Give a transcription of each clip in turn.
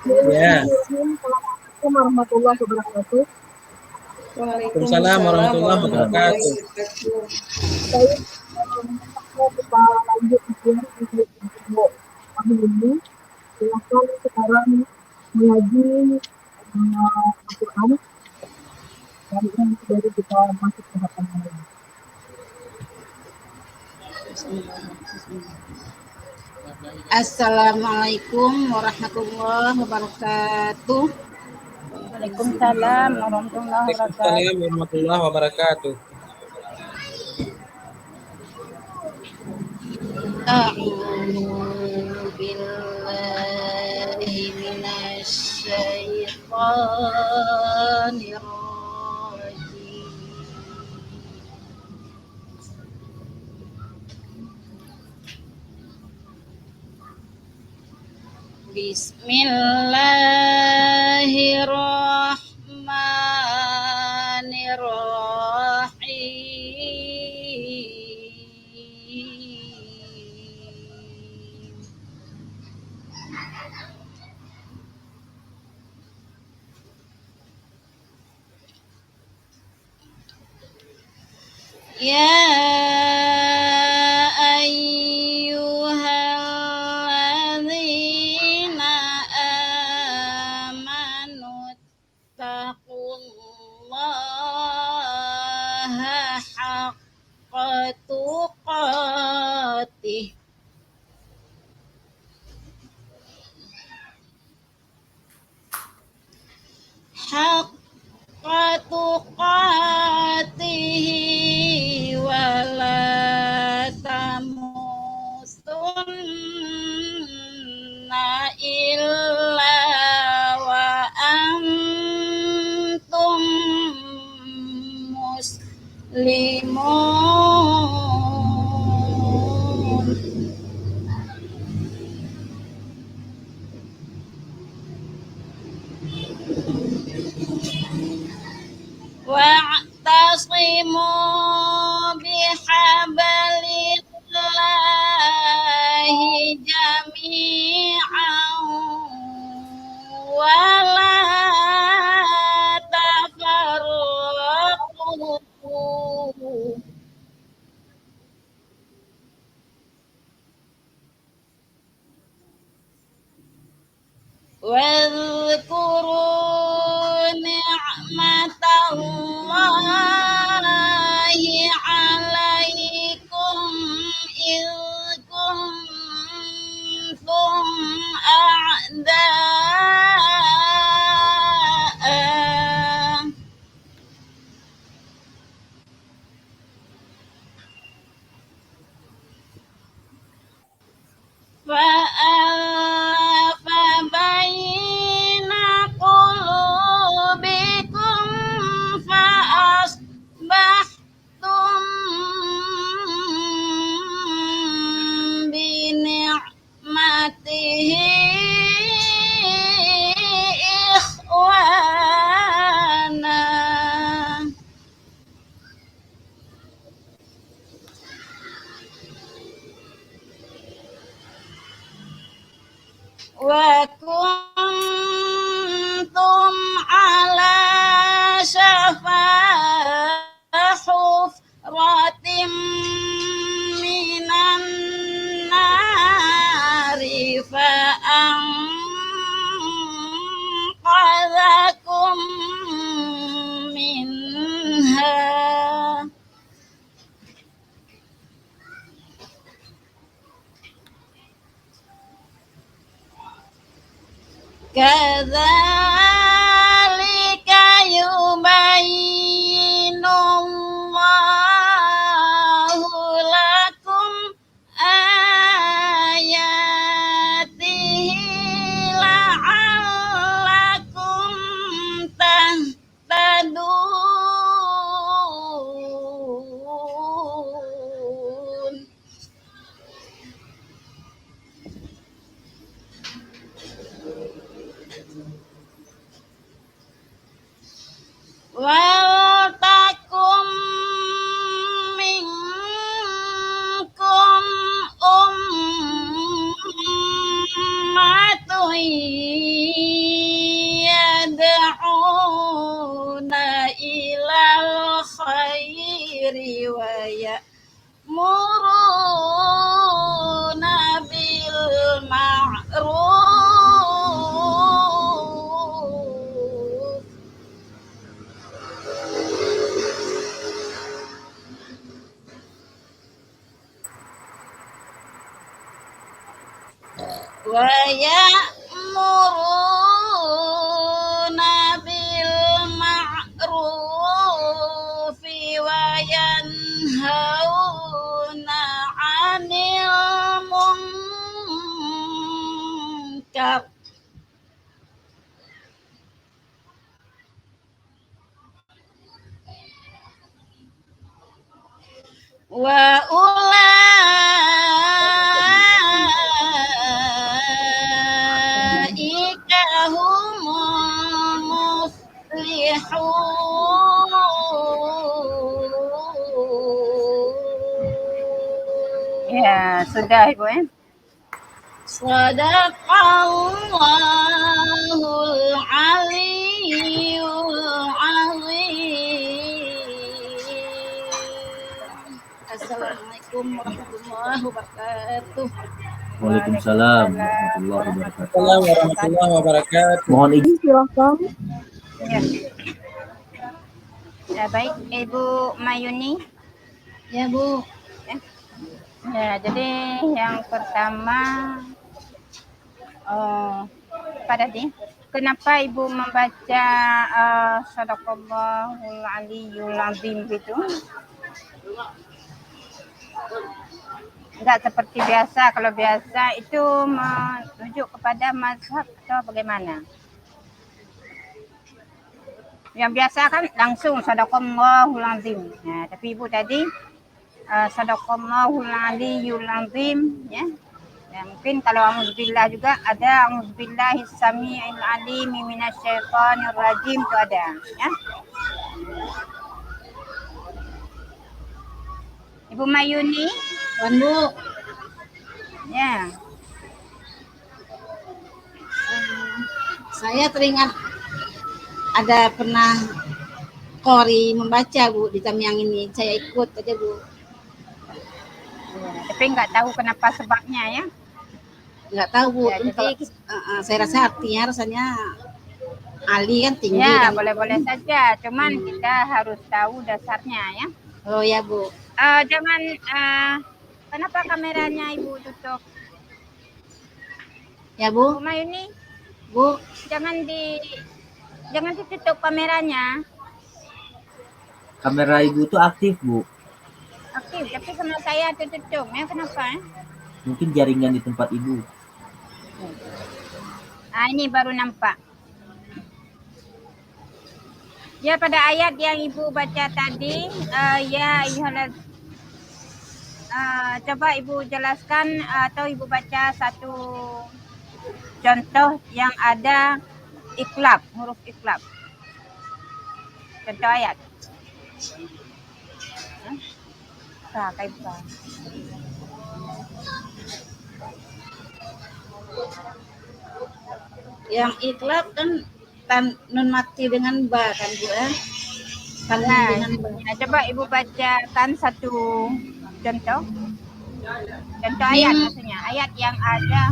Ya, Bismillahirrahmanirrahim. Assalamualaikum warahmatullahi wabarakatuh. Waalaikumsalam Waalaikumsalam warahmatullahi warahmatullahi wabarakatuh. wabarakatuh. Baik, kita lanjut ujian untuk tahun ini. Silakan sekarang mengaji Al-Quran dan yang baru kita masuk ke halaman lain. Assalamualaikum warahmatullahi wabarakatuh. Waalaikumsalam warahmatullahi wabarakatuh. Waalaikumsalam warahmatullahi wabarakatuh. A'udzu billahi minasy syaithanir rajim. Bismillahirrahmanirrahim. Ya ayyuhalladzina amanu taqullaha haqqa tuqatih haqqa tuqatihi wa la tamutunna illa wa antum muslimun. Wa'tasimu bihablillahi jami'an wa la tafarraqu. واذكروا نعمة الله عليكم إذ كنتم أعداء فألف بين قلوبكم فأصبحتم بنعمته إخوانا وكنتم على شفا حفرة من النار فأنقذكم منها كذلك يبين الله لكم آياته لعلكم تهتدون. ويأمرون بالمعروف وينهون عن المنكر وأولئك هم المفلحون. Ya, sudah Ibu ya. Sadaqallahul aliyyul azim. Assalamualaikum warahmatullahi wabarakatuh. Waalaikumsalam warahmatullahi wabarakatuh. Assalamualaikum warahmatullahi wabarakatuh. Mohon izin. Silakan. Ya. Ya, baik Ibu Mayuni. Ya, Bu. Ya, jadi yang pertama Pak Dadi, kenapa Ibu membaca Sadaqallahul Aliyyul Azim gitu? Enggak seperti biasa. Kalau biasa itu merujuk kepada mazhab atau bagaimana? Yang biasa kan langsung Sadaqallahul Azim. Nah, tapi Ibu tadi Sadaqallahul Aliyyul Azim ya. Ya, mungkin kalau auzubillah juga ada auzubillahi samiil alim minasyaitonir rajim itu ada ya. Ibu Mayuni, Wan, Bu. ya. Saya teringat ada pernah Qori membaca, Bu, di Tamyang ini. Saya ikut aja, Bu. Tapi nggak tahu kenapa sebabnya ya. Nggak tahu, Bu. Ya, Nanti saya rasa artinya rasanya Ali kan tinggi Ya, kan. boleh-boleh saja. Cuman kita harus tahu dasarnya ya. Oh ya, Bu. Jangan kenapa kameranya Ibu tutup? Ya, Bu. Bu Mayuni, Bu. jangan ditutup kameranya. Kamera Ibu tuh aktif, Bu. Aktif, tapi sama saya tertutup. Ya, kenapa? Mungkin jaringan di tempat Ibu. Ini baru nampak. Ya, pada ayat yang Ibu baca tadi, ya coba Ibu jelaskan atau Ibu baca satu contoh yang ada iklab, huruf iklab. Contoh ayat. Yang iklab kan nun mati dengan ba kan, Bu ya. Nah, coba Ibu bacakan satu contoh. Contoh ayat maksudnya, ayat yang ada.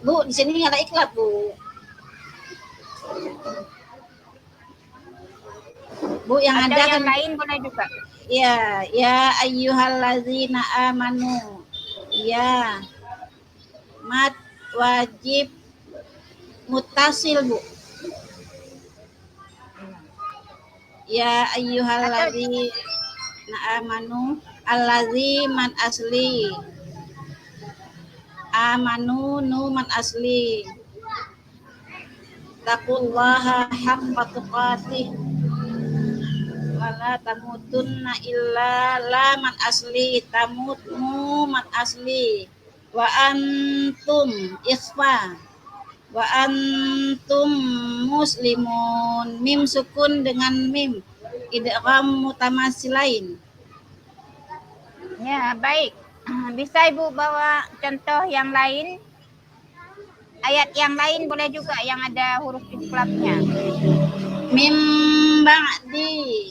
Bu, di sini ada iklab, Bu. Bu, yang ada ada yang kan lain boleh juga. ya ayyuhallazina amanu. Ya. Mat wajib mutasil, Bu. Ya ayyuhallazina amanu, allazi man asli. Amanu nu man asli. Taqullaha haqqa tuqatih. Wala tamutunna illa la man asli. Tamutmu man asli. Wa antum ikhfa. Wa antum muslimun. Mim sukun dengan mim. Idgham mutamasilain. Ya, baik. Bisa Ibu bawa contoh yang lain? Ayat yang lain boleh juga yang ada huruf iklabnya. Mim ba'di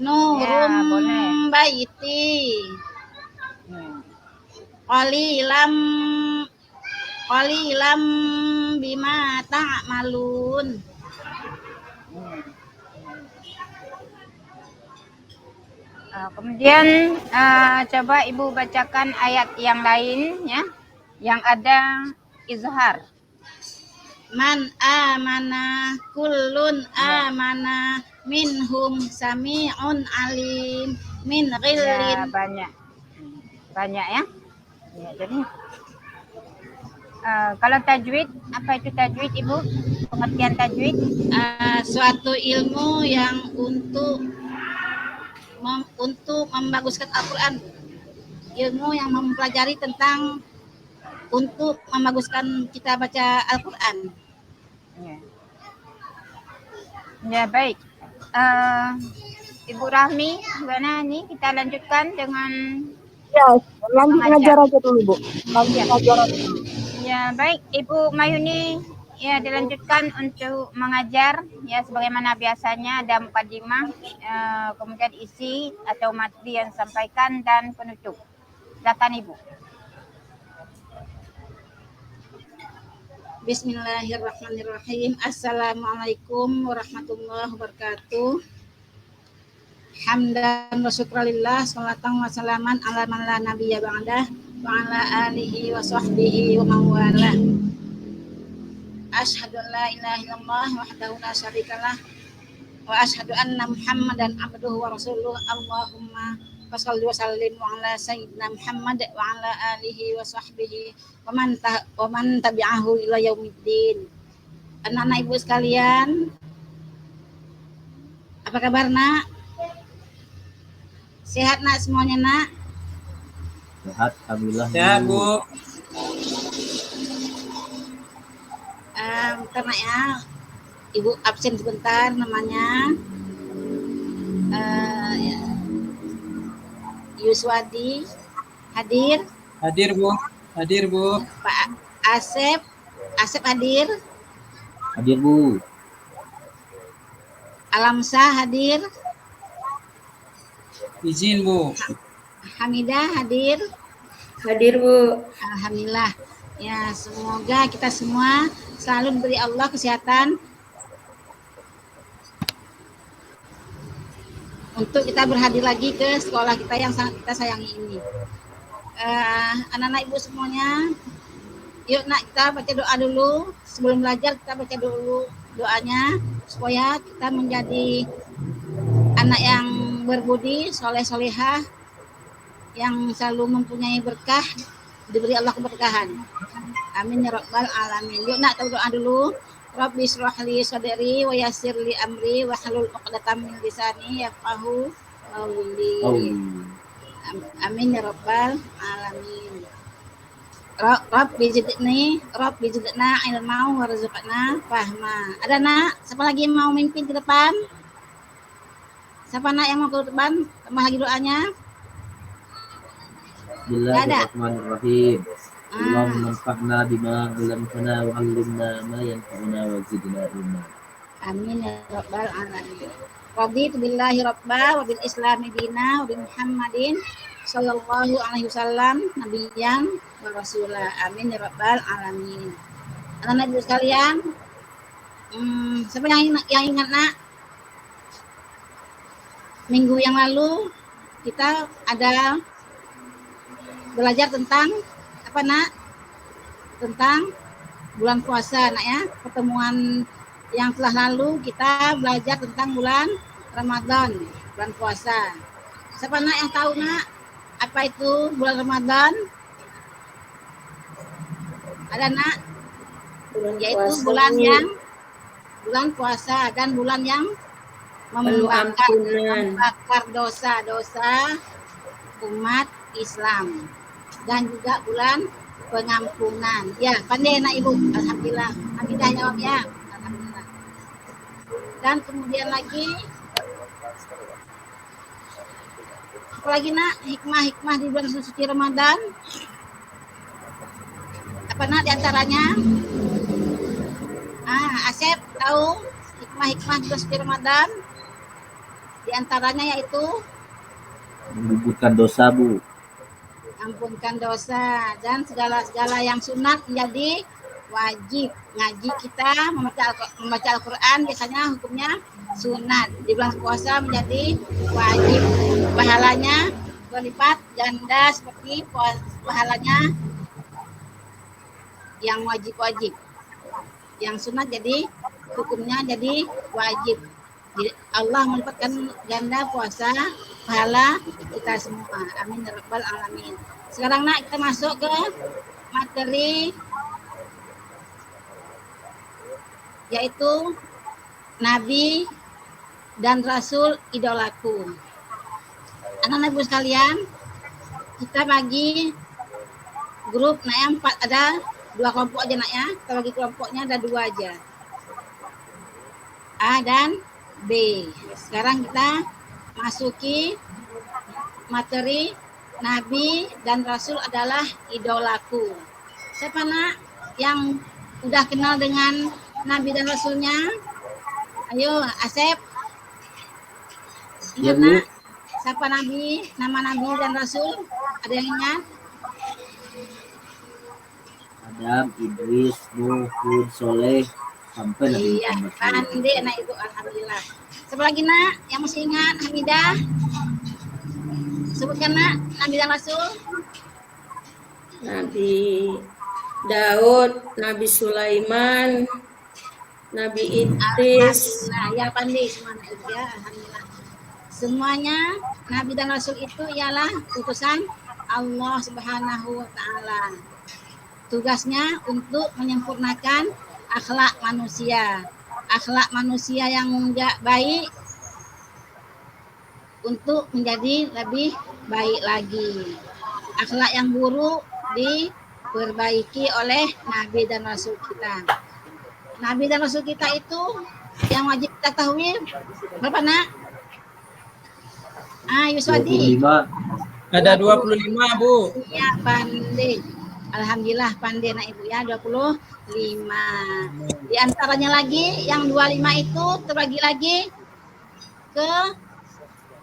nurum boleh. baiti. Qalilam bima ta'malun. Kemudian coba Ibu bacakan ayat yang lain ya. Yang ada izhar. Man amana kullun amana minhum sami'un alim min Ya, ghillin. banyak. Banyak ya. Ya, jadi kalau tajwid, apa itu tajwid, Ibu? Pengertian tajwid? Suatu ilmu yang untuk membaguskan Al-Quran, ilmu yang mempelajari tentang untuk membaguskan kita baca Al-Quran. Ya. Ya, baik. Ibu Rahmi, gimana nih? Kita lanjutkan dengan Ya, lanjut ngajar aja dulu, Bu. Lanjut Ya. ngajar aja dulu. Ya, baik. Ibu Mayuni, ya dilanjutkan untuk mengajar. Ya, sebagaimana biasanya ada mukadimah, kemudian isi atau materi yang disampaikan dan penutup. Silakan Ibu. Bismillahirrahmanirrahim. Assalamualaikum warahmatullahi wabarakatuh. Hamdan wa syukralillah, salatan wa salaman ala man la nabiyya ba'dah wa ala alihi wa sahbihi wa mawala. Asyhadu an la ilaha illallah wahdahu la syarikalah wa asyhadu anna Muhammadan abduhu wa rasuluh. Allahumma wassalli wa sallim ala sayyidina Muhammad wa ala alihi wa sahbihi wa man tabi'ahu ila yaumiddin. Anak-anak ibu sekalian, apa kabar nak? Sehat nak semuanya nak? Sehat, alhamdulillah. Sehat, Bu. Bentar nak ya, ibu absen sebentar namanya. Yuswadi hadir. Hadir, Bu. Hadir, Bu. Pak Asep hadir. Hadir, Bu. Alamsah hadir. Izin, Bu. Hamidah hadir. Hadir, Bu. Alhamdulillah. Ya, semoga kita semua selalu diberi Allah kesehatan untuk kita berhadir lagi ke sekolah kita yang sangat kita sayangi ini. Anak-anak ibu semuanya, yuk nak kita baca doa dulu. Sebelum belajar kita baca dulu doanya supaya kita menjadi anak yang berbudi, soleh-solehah, yang selalu mempunyai berkah, diberi Allah keberkahan. Amin ya rabbal alamin. Yuk nak tahu doa dulu. Rabbi shrah li sadri wa yassir li amri wa hlul 'uqdatam min lisani yafqahu qawli. Amin ya rabbal alamin. Rabbi zidna ilma warzuqna fahma. Ada nak? Siapa lagi yang mau mimpin ke depan? Siapa nak yang mau ke depan? Tambah lagi doanya. Bismillahirrahmanirrahim. Allahumma anfa'na bima 'allamtana wa 'allimna ma yanfa'una wa zidna ilma. Amin ya rabbal alamin. Raditu billahi rabba wa bil islami dina wa bi Muhammadin sallallahu alaihi wasallam nabiyyan wa rasulah. Amin ya rabbal alamin. Anak-anak ibu sekalian, siapa yang ingat nak? Minggu yang lalu kita ada belajar tentang apa nak? Tentang bulan puasa nak ya. Pertemuan yang telah lalu kita belajar tentang bulan Ramadan, bulan puasa. Siapa nak yang tahu nak apa itu bulan Ramadan? Ada nak? Yaitu bulan yang bulan puasa dan bulan yang membakar dosa-dosa umat Islam, dan juga bulan pengampunan. Ya, pandai nak ibu. Alhamdulillah. Hamidah jawab ya. Alhamdulillah. Dan kemudian lagi apa lagi nak? Hikmah-hikmah di bulan suci Ramadan. Apa nak diantaranya? Asep tahu hikmah-hikmah di bulan suci Ramadan? Diantaranya yaitu Menggugurkan dosa, Bu. ampunkan dosa, dan segala-segala yang sunat menjadi wajib. Ngaji kita membaca Al-Quran biasanya hukumnya sunat. Di bulan puasa menjadi wajib. Pahalanya berlipat ganda seperti pahalanya yang wajib-wajib. Yang sunat jadi hukumnya jadi wajib. Jadi Allah melipatkan ganda puasa pahala kita semua. Amin ya rabbal alamin. Sekarang nak kita masuk ke materi yaitu Nabi dan Rasul idolaku. Anak-anak ibu sekalian, kita bagi grup nak ya 4, ada 2 kelompok aja nak ya. Kita bagi kelompoknya ada 2 aja. A dan B. Sekarang kita masuki materi Nabi dan Rasul adalah idolaku. Siapa nak yang udah kenal dengan Nabi dan Rasulnya? Ayo, Asep. Ya, Ingat Bu. nak, siapa Nabi, nama Nabi dan Rasul? Ada yang ingat? Adam, Idris, Nuh, Hud, Soleh, sampai Nabi Iya, Muhammad. pandai anak ibu, alhamdulillah. Siapa lagi nak yang masih ingat? Hamidah. Sebutkan nak Nabi dan Rasul. Nabi Daud, Nabi Sulaiman, Nabi Idris, Nah, ya pandai semua anak ibu ya, alhamdulillah. Semuanya Nabi dan Rasul itu ialah utusan Allah Subhanahu wa taala. Tugasnya untuk menyempurnakan akhlak manusia. Akhlak manusia yang enggak baik untuk menjadi lebih baik lagi. Akhlak yang buruk diperbaiki oleh Nabi dan Rasul kita. Nabi dan Rasul kita itu yang wajib kita ketahui berapa nak? Yuswadi. 25. Ada 25, Bu. Iya, pandai. Alhamdulillah pandai nak ibu ya, 25. Di antaranya lagi yang 25 itu terbagi lagi ke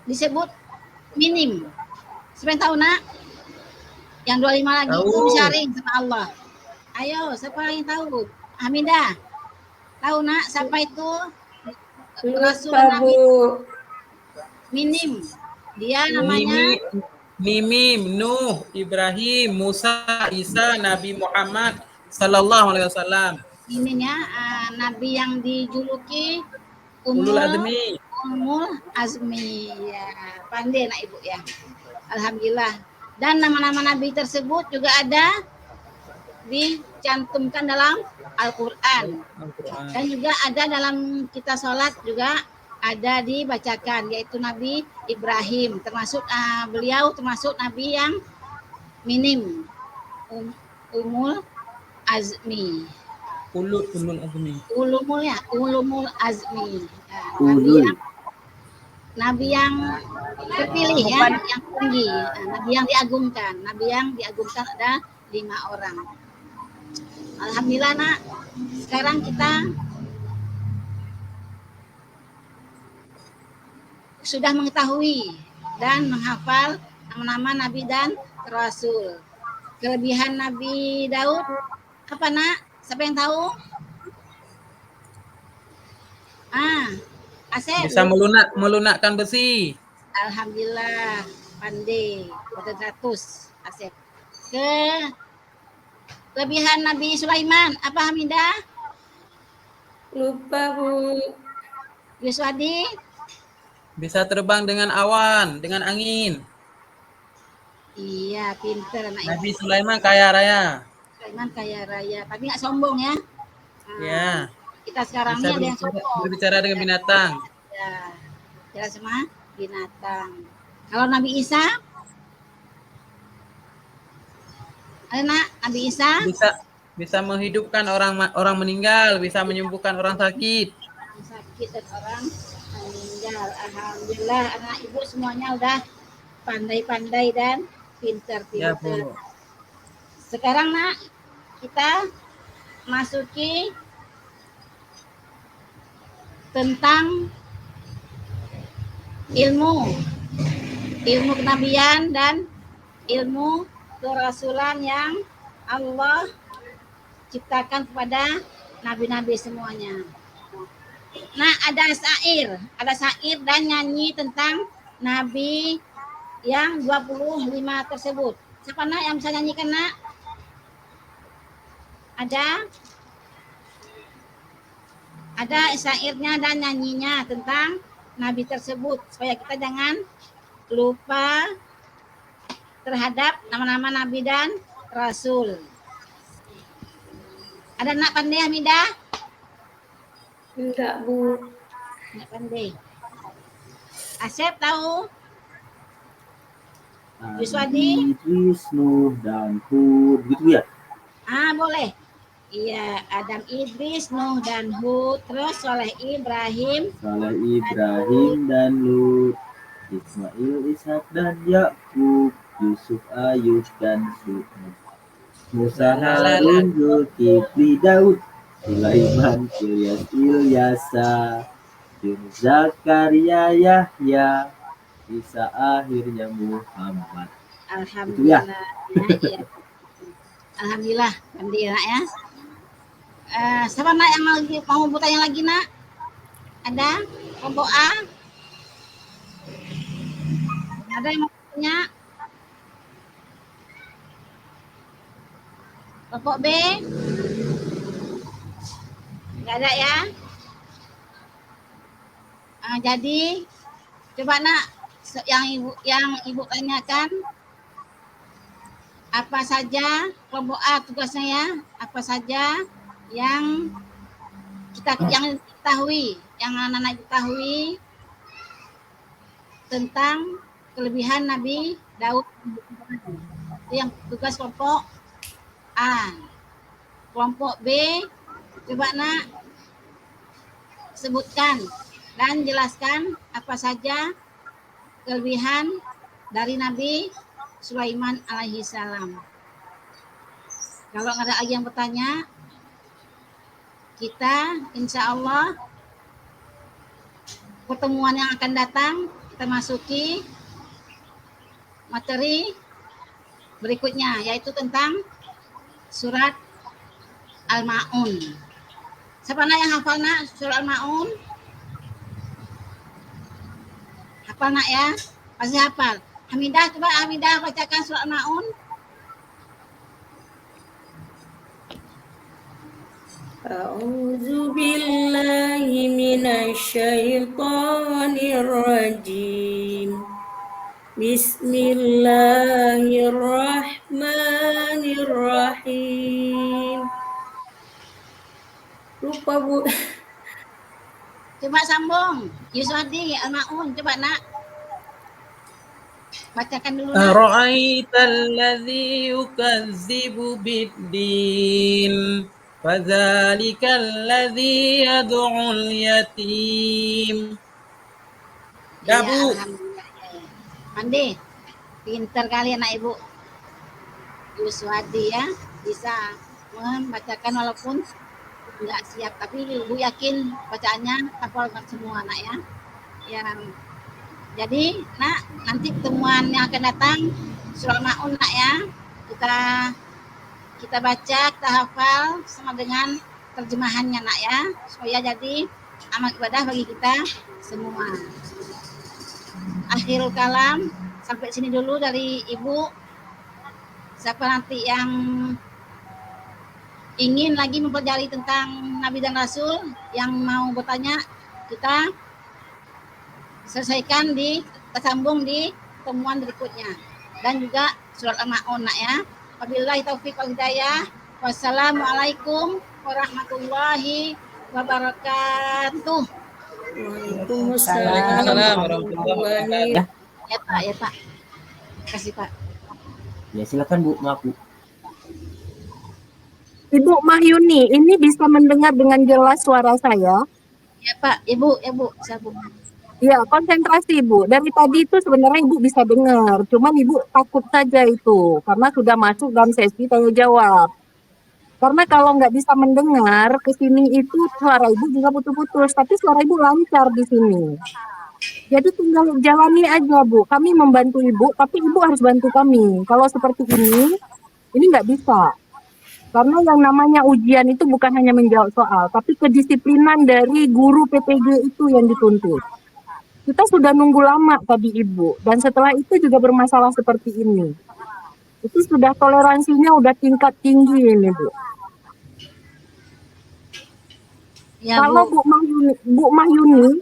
disebut minim. Siapa yang tahu nak? Yang 25 lagi Tahu. itu sharing sama Allah. Ayo, siapa yang tahu? Hamidah. Tahu nak siapa itu? Rasul lupa Nabi Bu. minim. Dia namanya Mimim, Nuh, Ibrahim, Musa, Isa, Nabi Muhammad sallallahu alaihi wasallam. minim ya, Nabi yang dijuluki Ulul Azmi. Ummul Azmi. Ya, pandai nak ibu ya. Alhamdulillah. Dan nama-nama Nabi tersebut juga ada dicantumkan dalam Al-Quran. Al-Quran. Dan juga ada dalam kita sholat juga ada dibacakan, yaitu Nabi Ibrahim, termasuk beliau termasuk Nabi yang minim, Ummul Azmi, Ulul Azmi. Ulumul Azmi. Ya, Ulul. Nabi yang terpilih ya, yang tinggi, Nabi yang diagungkan. Nabi yang diagungkan ada 5 orang. Alhamdulillah nak, sekarang kita sudah mengetahui dan menghafal nama-nama Nabi dan Rasul. Kelebihan Nabi Daud apa nak? Siapa yang tahu? Asep. Bisa melunakkan besi. Alhamdulillah pandai 400 Asep. Kelebihan Nabi Sulaiman apa Hamidah? Lupa Bu. Yuswadi? Bisa terbang dengan awan, dengan angin. Iya, pinter anak Nabi ibu. Sulaiman kaya raya. Sulaiman kaya raya, tapi nggak sombong ya. Ya. Kita sekarang Bisa ini ada yang sombong. berbicara dengan binatang. Ya, bicara sama binatang. Kalau Nabi Isa, ada nak Nabi Isa Bisa menghidupkan orang meninggal, bisa menyembuhkan orang sakit. orang sakit dan orang meninggal. Alhamdulillah anak ibu semuanya udah pandai-pandai dan Ya, pinter-pinter. Bu. Sekarang nak kita masuki tentang ilmu kenabian dan ilmu kerasulan yang Allah ciptakan kepada nabi-nabi semuanya. Nah, ada syair dan nyanyi tentang nabi yang 25 tersebut. Siapa nak yang bisa nyanyikan nak? Ada syairnya dan nyanyinya tentang Nabi tersebut supaya kita jangan lupa terhadap nama-nama Nabi dan Rasul. Ada nak pandai Hamidah? Enggak, Bu. Nak pandai. Asep tahu? Yuswadi? Idris, Nuh, dan Hud, gitu ya? Boleh. Iya, Adam, Idris, Nuh, dan Hud. Terus Soleh Ibrahim. Saleh, Ibrahim, dan Lut, Ismail, Ishak, dan Yakub, Yusuf, Ayub, dan Zulkifli, Musa, Harun, Zulkifli, Daud, Sulaiman, Ilyasa, Yunus, Zakaria, Yahya, Isa, akhirnya Muhammad. Alhamdulillah. Ya. Alhamdulillah, pandai nak ya. Siapa nak yang mau bertanya lagi nak? Ada? Kelompok A? Ada yang mau bertanya? Kelompok B? Enggak ada ya? Jadi coba nak yang ibu tanyakan apa saja kelompok A tugasnya ya, apa saja yang yang diketahui, yang anak-anak ketahui tentang kelebihan Nabi Daud. Itu yang tugas kelompok A. Kelompok B, coba nak sebutkan dan jelaskan apa saja kelebihan dari Nabi Sulaiman alaihi salam. Kalau nggak ada lagi yang bertanya, kita insya Allah pertemuan yang akan datang kita masuki materi berikutnya, yaitu tentang surat Al-Ma'un. Siapa nak yang hafal nak surat Al-Ma'un? Hafal nak ya? Pasti hafal. Hamidah, coba Hamidah bacakan surat Al-Ma'un. A'udzu billahi minasyaitonir rajim. Bismillahirrahmanirrahim. Lupa, Bu. Coba sambung. Yuswadi Al-Ma'un, coba nak. Bacakan dulu nak. Ara'aital ladzi yukazzibu bid-din fadzalikal ladzi yad'ul yatim. Dah, Ya, Bu. alhamdulillah. Pandai. Pintar kali anak Ibu. Yuswadi ya, bisa membacakan walaupun enggak siap, tapi Ibu yakin bacaannya hafal semua anak ya. Yang jadi nak nanti pertemuan yang akan datang surah Ma'un nak ya, kita baca, kita hafal sama dengan terjemahannya nak ya, supaya jadi amal ibadah bagi kita semua. Akhirul kalam, sampai sini dulu dari Ibu. Siapa nanti yang ingin lagi mempelajari tentang Nabi dan Rasul, yang mau bertanya, kita selesaikan kita sambung di temuan berikutnya. Dan juga surat Al-Ma'un nak ya. Wabillahi taufiq wal hidayah. Wassalamualaikum warahmatullahi wabarakatuh. Waalaikumsalam Waalaikumsalam warahmatullahi wabarakatuh. Ya Pak, ya Pak. Kasih Pak. Ya silakan Bu, maaf Bu. Ibu Mahyuni, ini bisa mendengar dengan jelas suara saya? Ya Pak, Ibu, ya Bu, saya Bu. Ya, konsentrasi Ibu. Dari tadi itu sebenarnya Ibu bisa dengar, cuman Ibu takut saja itu, karena sudah masuk dalam sesi tanya jawab. Karena kalau nggak bisa mendengar, ke sini itu suara Ibu juga putus-putus, tapi suara Ibu lancar di sini. Jadi tinggal jalani aja Bu, kami membantu Ibu, tapi Ibu harus bantu kami. Kalau seperti ini nggak bisa. Karena yang namanya ujian itu bukan hanya menjawab soal, tapi kedisiplinan dari guru PPG itu yang dituntut. Kita sudah nunggu lama tadi Ibu, dan setelah itu juga bermasalah seperti ini. Itu sudah toleransinya udah tingkat tinggi ini Bu. Ya Kalau Bu. Bu Mahyuni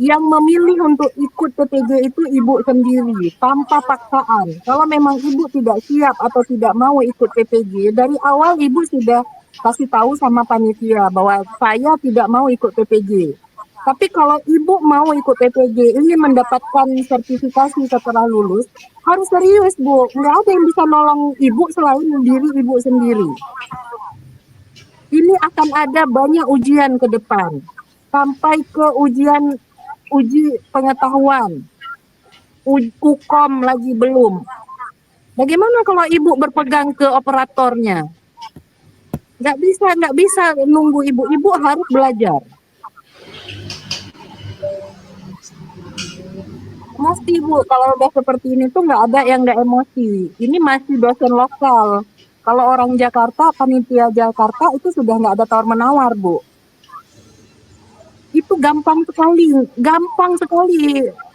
yang memilih untuk ikut PPG itu ibu sendiri tanpa paksaan. Kalau memang ibu tidak siap atau tidak mau ikut PPG, dari awal ibu sudah kasih tahu sama panitia bahwa saya tidak mau ikut PPG. Tapi kalau ibu mau ikut PPG, ingin mendapatkan sertifikasi setelah lulus, harus serius Bu. Nggak ada yang bisa nolong ibu selain diri ibu sendiri. Ini akan ada banyak ujian ke depan. Sampai ke uji pengetahuan, UKOM lagi belum. Bagaimana kalau ibu berpegang ke operatornya? Nggak bisa nunggu ibu. Ibu harus belajar. Emosi Bu, kalau udah seperti ini tuh nggak ada yang nggak emosi. Ini masih dosen lokal. Kalau orang Jakarta, panitia Jakarta itu sudah nggak ada tawar-menawar Bu. Itu gampang sekali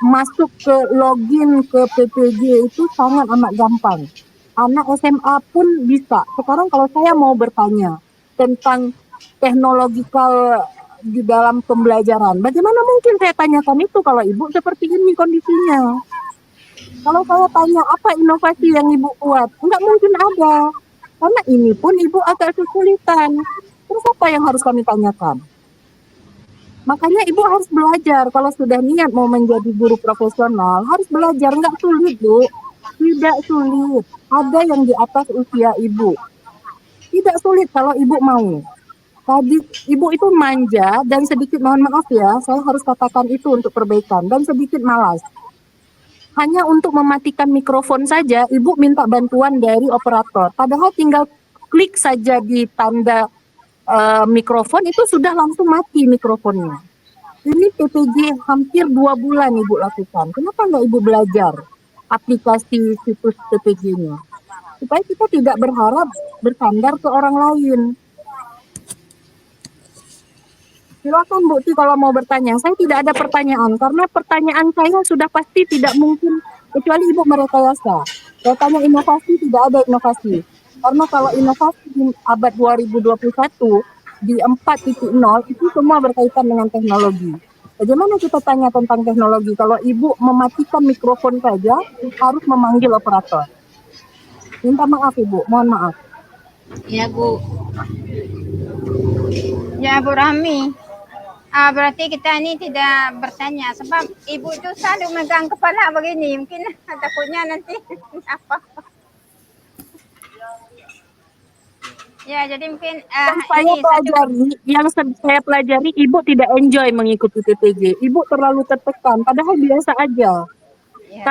masuk ke login ke PPG itu sangat amat gampang. Anak SMA pun bisa. Sekarang kalau saya mau bertanya tentang teknologikal di dalam pembelajaran, bagaimana mungkin saya tanyakan itu kalau ibu seperti ini kondisinya? Kalau saya tanya apa inovasi yang ibu buat, nggak mungkin ada. Karena ini pun ibu agak kesulitan. Terus apa yang harus kami tanyakan? Makanya ibu harus belajar. Kalau sudah niat mau menjadi guru profesional, harus belajar. Nggak sulit, Bu. Tidak sulit. Ada yang di atas usia ibu. Tidak sulit kalau ibu mau. Tadi ibu itu manja dan sedikit, mohon maaf ya, saya harus katakan itu untuk perbaikan, dan sedikit malas. Hanya untuk mematikan mikrofon saja, ibu minta bantuan dari operator. Padahal tinggal klik saja di tanda mikrofon, itu sudah langsung mati mikrofonnya. Ini PPG hampir 2 bulan ibu lakukan. Kenapa nggak ibu belajar aplikasi situs PPG-nya? Supaya kita tidak berharap bersandar ke orang lain. Silakan Bu Ti kalau mau bertanya. Saya tidak ada pertanyaan, karena pertanyaan saya sudah pasti tidak mungkin, kecuali ibu merekayasa. Saya tanya inovasi, tidak ada inovasi. Karena kalau inovasi di abad 2021, di 4.0, itu semua berkaitan dengan teknologi. Bagaimana kita tanya tentang teknologi kalau ibu mematikan mikrofon saja harus memanggil operator? Minta maaf Ibu, mohon maaf. Ya Bu. Ya Bu Rahmi, berarti kita ini tidak bertanya sebab ibu itu selalu megang kepala begini, mungkin takutnya nanti apa. Ya, jadi mungkin yang saya pelajari, ibu tidak enjoy mengikuti PPG. Ibu terlalu tertekan, padahal biasa aja. ya.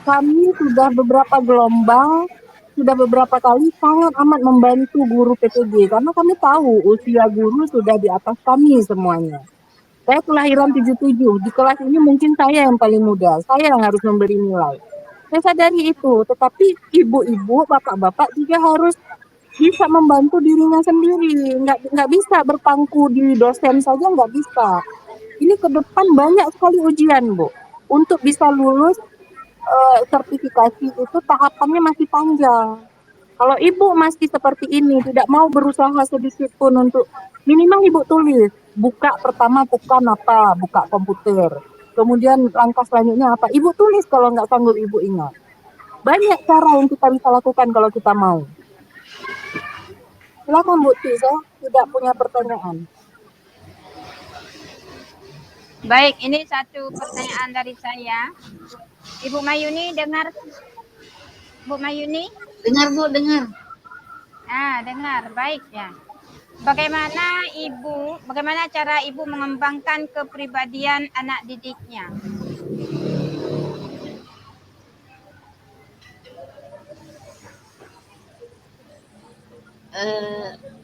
Kami sudah beberapa gelombang, sudah beberapa kali sangat amat membantu guru PPG, karena kami tahu usia guru sudah di atas kami semuanya. Saya kelahiran 77, di kelas ini mungkin saya yang paling muda, saya yang harus memberi nilai. Saya sadari itu, tetapi ibu-ibu, bapak-bapak juga harus bisa membantu dirinya sendiri, nggak bisa berpangku di dosen saja, nggak bisa. Ini ke depan banyak sekali ujian Bu, untuk bisa lulus sertifikasi itu tahapannya masih panjang. Kalau ibu masih seperti ini, tidak mau berusaha sedikit pun untuk, minimal ibu tulis, buka pertama tekan apa, buka komputer. Kemudian langkah selanjutnya apa, ibu tulis kalau nggak sanggup ibu ingat. Banyak cara yang kita bisa lakukan kalau kita mau. Silakan Bu Ti, saya tidak punya pertanyaan. Baik, ini satu pertanyaan dari saya. Ibu Mayuni dengar? Bu Mayuni? Dengar Bu, dengar. Dengar. Baik ya. Bagaimana cara ibu mengembangkan kepribadian anak didiknya?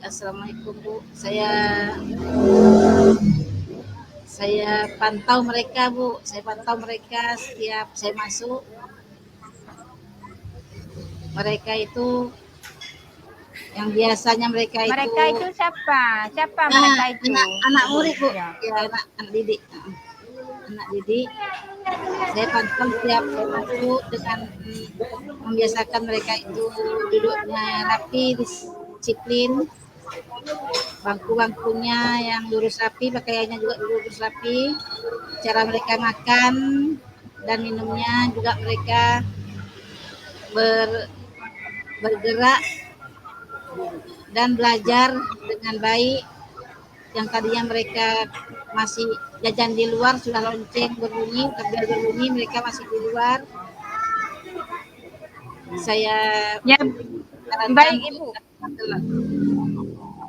Assalamualaikum Bu. Saya pantau mereka Bu. Saya pantau mereka setiap saya masuk. Mereka itu yang biasanya mereka itu siapa? Siapa mereka itu? Anak murid Bu. Ya. Ya, anak didik. Anak didik. Saya pantau setiap saya masuk dengan membiasakan mereka itu duduknya rapi, disiplin. bangku-bangkunya yang lurus rapi, pakaiannya juga lurus rapi, cara mereka makan dan minumnya juga mereka bergerak dan belajar dengan baik. Yang tadinya mereka masih jajan di luar, sudah lonceng berbunyi, tabel berbunyi, mereka masih di luar. Saya Ya, sarankan baik Ibu. untuk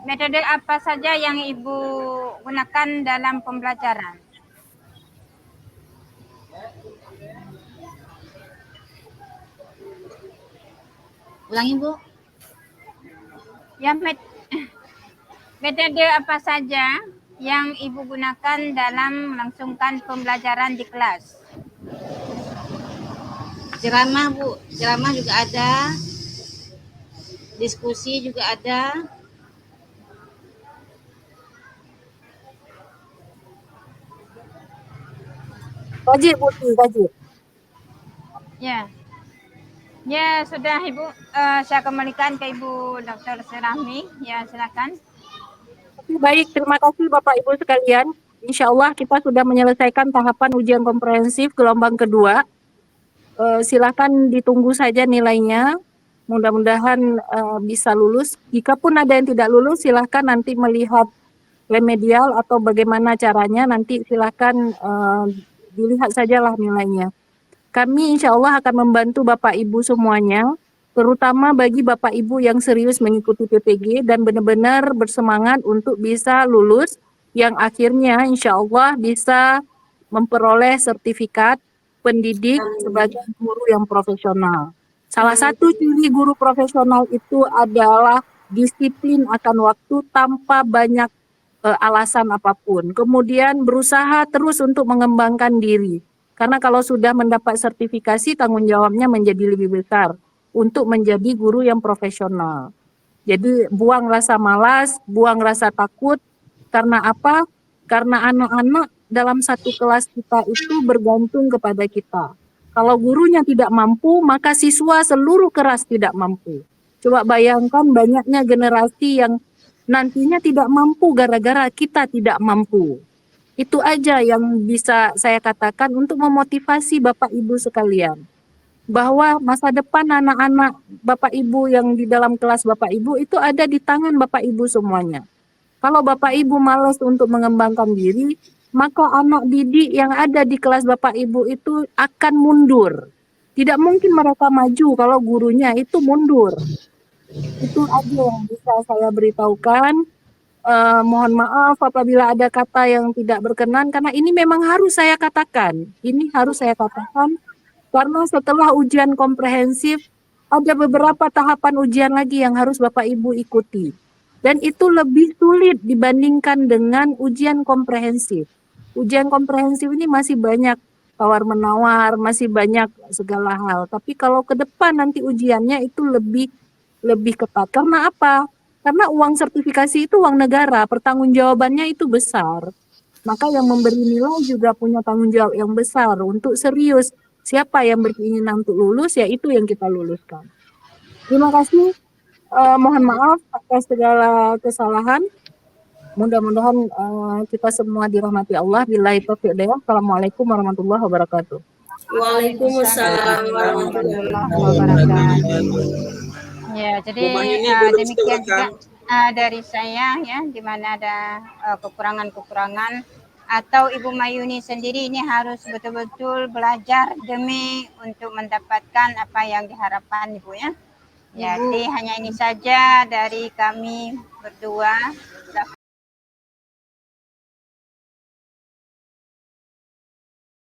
Metode apa saja yang Ibu gunakan dalam pembelajaran? ulangi Bu. Ya, metode apa saja yang Ibu gunakan dalam melangsungkan pembelajaran di kelas? Ceramah Bu, ceramah juga ada, diskusi juga ada. Wajib Bu, wajib. Ya. Ya, sudah Ibu. Saya kembalikan ke Ibu Dr. Serahmi. Ya, silakan. Baik, terima kasih Bapak Ibu sekalian. Insya Allah kita sudah menyelesaikan tahapan ujian komprehensif gelombang kedua. Silakan ditunggu saja nilainya. Mudah-mudahan bisa lulus. Jikapun ada yang tidak lulus, silakan nanti melihat remedial atau bagaimana caranya. Nanti silakan dilihat sajalah nilainya. Kami insya Allah akan membantu Bapak Ibu semuanya, terutama bagi Bapak Ibu yang serius mengikuti PPG dan benar-benar bersemangat untuk bisa lulus, yang akhirnya insya Allah bisa memperoleh sertifikat pendidik sebagai guru yang profesional. Salah satu ciri guru profesional itu adalah disiplin akan waktu tanpa banyak alasan apapun. Kemudian berusaha terus untuk mengembangkan diri. Karena kalau sudah mendapat sertifikasi, tanggung jawabnya menjadi lebih besar untuk menjadi guru yang profesional. Jadi buang rasa malas, buang rasa takut. Karena apa? Karena anak-anak dalam satu kelas kita itu bergantung kepada kita. Kalau gurunya tidak mampu, maka siswa seluruh kelas tidak mampu. Coba bayangkan banyaknya generasi yang nantinya tidak mampu gara-gara kita tidak mampu. Itu aja yang bisa saya katakan untuk memotivasi Bapak Ibu sekalian. Bahwa masa depan anak-anak Bapak Ibu yang di dalam kelas Bapak Ibu itu ada di tangan Bapak Ibu semuanya. Kalau Bapak Ibu malas untuk mengembangkan diri, maka anak didik yang ada di kelas Bapak Ibu itu akan mundur. Tidak mungkin mereka maju kalau gurunya itu mundur. Itu aja yang bisa saya beritahukan. Mohon maaf apabila ada kata yang tidak berkenan, karena ini memang harus saya katakan. Ini harus saya katakan karena setelah ujian komprehensif ada beberapa tahapan ujian lagi yang harus Bapak Ibu ikuti. Dan itu lebih sulit dibandingkan dengan ujian komprehensif. Ujian komprehensif ini masih banyak tawar-menawar, masih banyak segala hal. Tapi kalau ke depan nanti ujiannya itu lebih ketat. Karena apa? Karena uang sertifikasi itu uang negara, pertanggungjawabannya itu besar. Maka yang memberi nilai juga punya tanggung jawab yang besar untuk serius. Siapa yang berkeinginan untuk lulus, ya itu yang kita luluskan. Terima kasih. Mohon maaf atas segala kesalahan. Mudah-mudahan kita semua dirahmati Allah. Billahi taufiq wal hidayah. Assalamualaikum warahmatullahi wabarakatuh. Waalaikumsalam warahmatullahi wabarakatuh. Ya, jadi Bu Mahyuni duduk demikian silakan. juga dari saya ya, di mana ada kekurangan-kekurangan atau Ibu Mayuni sendiri ini harus betul-betul belajar demi untuk mendapatkan apa yang diharapkan Ibu ya. Ya, jadi hanya ini saja dari kami berdua.